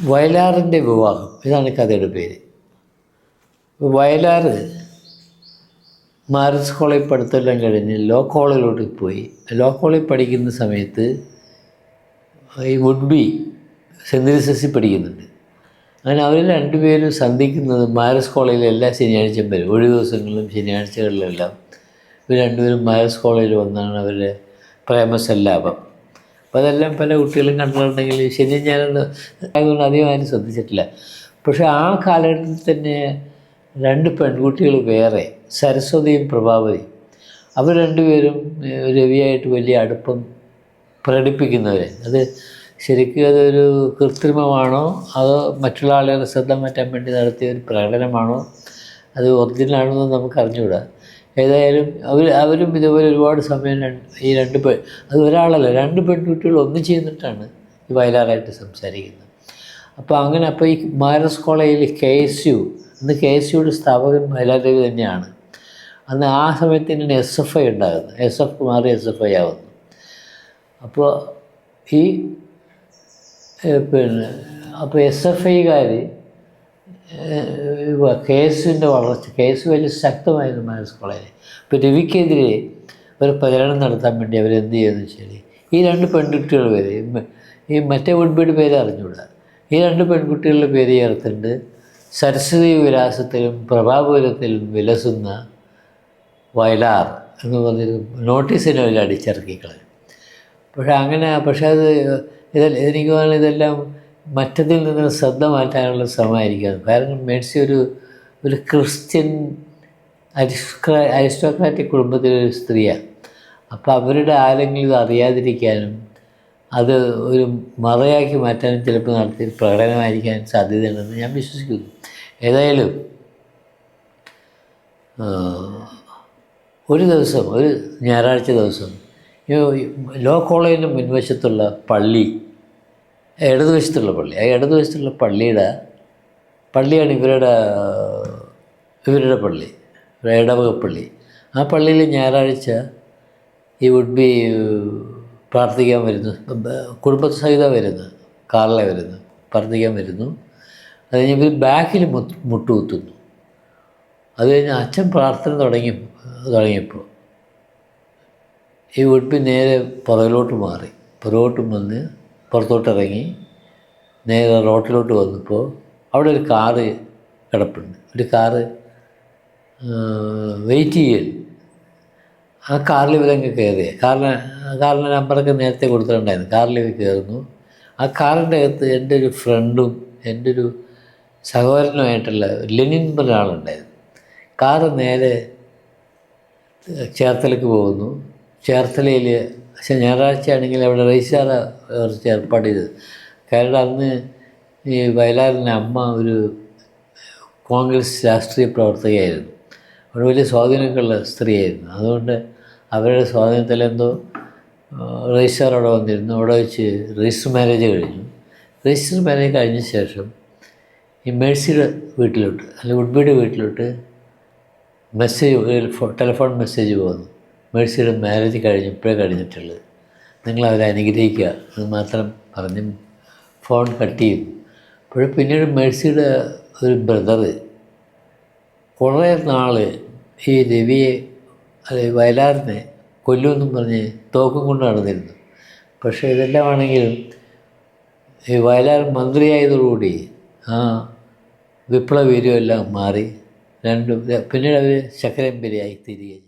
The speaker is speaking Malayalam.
വയലാറിൻ്റെ വിവാഹം, ഇതാണ് കഥയുടെ പേര്. വയലാർ മാരസ് കോളേജ് പഠിത്തമെല്ലാം കഴിഞ്ഞ് ലോ കോളേജിലോട്ട് പോയി. ലോ കോളേജ് പഠിക്കുന്ന സമയത്ത് ഈ വുഡ് ബി സെൻറ്റ് തെരേസസിൽ പഠിക്കുന്നുണ്ട്. അങ്ങനെ അവർ രണ്ടുപേരും സന്ധിക്കുന്നത് മാരസ് കോളേജിൽ എല്ലാ ശനിയാഴ്ചയും വരും. ഒഴിവ് ദിവസങ്ങളിലും ശനിയാഴ്ചകളിലെല്ലാം ഇവർ രണ്ടുപേരും മാരസ് കോളേജിൽ വന്നാണ് അവരുടെ പ്രേമസല്ലാപം. അപ്പോൾ അതെല്ലാം പല കുട്ടികളും കണ്ടിട്ടുണ്ടെങ്കിൽ ശനി ഞായറും ആയതുകൊണ്ട് അധികം ആരും ശ്രദ്ധിച്ചിട്ടില്ല. പക്ഷേ ആ കാലഘട്ടത്തിൽ തന്നെ രണ്ട് പെൺകുട്ടികൾ വേറെ, സരസ്വതിയും പ്രഭാവതിയും, അവർ രണ്ടുപേരും രവിയായിട്ട് വലിയ അടുപ്പം പ്രകടിപ്പിക്കുന്നവരെ. അത് ശരിക്കും അതൊരു കൃത്രിമമാണോ അതോ മറ്റുള്ള ആളുകളുടെ ശ്രദ്ധ മാറ്റാൻ വേണ്ടി നടത്തിയ ഒരു പ്രകടനമാണോ അത് ഒറിജിനലാണോ എന്ന് നമുക്ക് അറിഞ്ഞുകൂടാ. ഏതായാലും അവരും ഇതുപോലെ ഒരുപാട് സമയം ഈ അത് ഒരാളല്ല, രണ്ട് പെൺകുട്ടികൾ ഒന്നും ചെയ്യുന്നിട്ടാണ് ഈ വയലാറായിട്ട് സംസാരിക്കുന്നത്. അപ്പോൾ ഈ മാരസ് കോളേജിൽ KSU, അന്ന് KSUയുടെ സ്ഥാപകൻ വയലാർ രവി തന്നെയാണ്. അന്ന് ആ സമയത്ത് തന്നെയാണ് SFI ഉണ്ടാകുന്നത്. SF മാറി SFI ആവുന്നു. അപ്പോൾ ഈ SFIക്കാർ KSUവിൻ്റെ വളർച്ച, KSU വലിയ ശക്തമായിരുന്നു മാരസ് കോളേജിൽ. ഇപ്പോൾ രവിക്കെതിരെ ഒരു പ്രചരണം നടത്താൻ വേണ്ടി അവരെന്ത് ചെയ്യുമെന്ന് വെച്ചാൽ ഈ രണ്ട് പെൺകുട്ടികൾ പേര്, ഈ മറ്റേ വുഡ്ബിയുടെ പേര് അറിഞ്ഞുകൂടാ, ഈ രണ്ട് പെൺകുട്ടികളുടെ പേര് ചേർത്തിട്ട് സരസ്വതി വിലാസത്തിലും പ്രഭാപുരത്തിലും വിലസുന്ന വയലാർ എന്ന് പറഞ്ഞൊരു നോട്ടീസിനെ അവർ അടിച്ചിറക്കിക്കളയും. പക്ഷേ അത് എനിക്ക് തോന്നുന്നത് ഇതെല്ലാം മറ്റതിൽ നിന്ന് ശ്രദ്ധ മാറ്റാനുള്ള ശ്രമമായിരിക്കും. കാരണം മേഴ്സി ഒരു ക്രിസ്ത്യൻ അരിസ്റ്റോക്രാറ്റിക് കുടുംബത്തിലൊരു സ്ത്രീയാണ്. അപ്പോൾ അവരുടെ ആരെങ്കിലും ഇത് അറിയാതിരിക്കാനും അത് ഒരു മറയാക്കി മാറ്റാനും ചിലപ്പോൾ നടത്തിയ പ്രകടനമായിരിക്കാൻ സാധ്യതയുണ്ടെന്ന് ഞാൻ വിശ്വസിക്കുന്നു. ഏതായാലും ഒരു ദിവസം, ഒരു ഞായറാഴ്ച ദിവസം, ലോ കോളേജിന് മുൻവശത്തുള്ള പള്ളി, ഇടതുവശത്തുള്ള പള്ളി, ആ ഇടതുവശത്തുള്ള പള്ളിയാണ് ഇവരുടെ പള്ളി, ഇടവക പള്ളി. ആ പള്ളിയിൽ ഞായറാഴ്ച ഈ വുഡ് ബി പ്രാർത്ഥിക്കാൻ വരുന്നു, കുടുംബസഹിതം വരുന്നു, കാറിലെ വരുന്നു, പ്രാർത്ഥിക്കാൻ വരുന്നു. അത് കഴിഞ്ഞ് ഇവർ ബാക്കിൽ മുട്ടുകുത്തുന്നു. അത് കഴിഞ്ഞ് അച്ഛൻ പ്രാർത്ഥന തുടങ്ങിയപ്പോൾ ഈ വുഡ് ബി നേരെ പുറകിലോട്ട് മാറി, പുറകോട്ടും വന്ന് പുറത്തോട്ടിറങ്ങി നേരെ റോട്ടിലോട്ട് വന്നപ്പോൾ അവിടെ ഒരു കാറ് കിടപ്പുണ്ട്. ഒരു കാറ് വെയിറ്റ് ചെയ്യുന്നു. ആ കാറിൽ ഇവരങ്ങ് കയറി. കാറിൻ്റെ നമ്പറൊക്കെ നേരത്തെ കൊടുത്തിട്ടുണ്ടായിരുന്നു. കാറിൽ ഇവർ കയറുന്നു. ആ കാറിൻ്റെ അകത്ത് എൻ്റെ ഒരു ഫ്രണ്ടും എൻ്റെ ഒരു സഹോദരനുമായിട്ടുള്ള ലെനിൻ ഒരാളുണ്ടായിരുന്നു. കാറ് നേരെ ചേർത്തലയ്ക്ക് പോകുന്നു. ചേർത്തലയിൽ ഞായറാഴ്ച ആണെങ്കിൽ അവിടെ രജിസ്ട്രാർ കുറച്ച് ഏർപ്പാട് ചെയ്തത്. കാരണം അന്ന് ഈ വയലാറിൻ്റെ അമ്മ ഒരു കോൺഗ്രസ് രാഷ്ട്രീയ പ്രവർത്തകയായിരുന്നു. അവിടെ വലിയ സ്വാധീനമൊക്കെയുള്ള സ്ത്രീയായിരുന്നു. അതുകൊണ്ട് അവരുടെ സ്വാധീനത്തിലെന്തോ രജിസ്ട്രാർ അവിടെ വന്നിരുന്നു. അവിടെ വെച്ച് രജിസ്റ്റർ മാരേജ് കഴിഞ്ഞു. രജിസ്റ്റർ മാരേജ് കഴിഞ്ഞ ശേഷം ഈ മേഴ്സിയുടെ വീട്ടിലോട്ട്, അല്ലെങ്കിൽ വുഡ്ബിയുടെ വീട്ടിലോട്ട് ടെലിഫോൺ മെസ്സേജ് പോകുന്നു. മേഴ്സിയുടെ മാരേജ് ഇപ്പോഴേ കഴിഞ്ഞിട്ടുള്ളത്, നിങ്ങളവരെ അനുഗ്രഹിക്കുക എന്ന് മാത്രം പറഞ്ഞ് ഫോൺ കട്ട് ചെയ്തു. പിന്നീട് മേഴ്സിയുടെ ഒരു ബ്രദറ് കുറേ നാൾ ഈ രവിയെ, അല്ലെങ്കിൽ വയലാറിനെ കൊല്ലുമെന്നും പറഞ്ഞ് തോക്കും കൊണ്ട് നടന്നിരുന്നു. പക്ഷേ ഇതെല്ലാം ആണെങ്കിലും ഈ വയലാർ മന്ത്രിയായതോടുകൂടി ആ വിപ്ലവ വീര്യമെല്ലാം മാറി. പിന്നീട് അവർ ശക്കരമ്പരിയായി തിരികെ.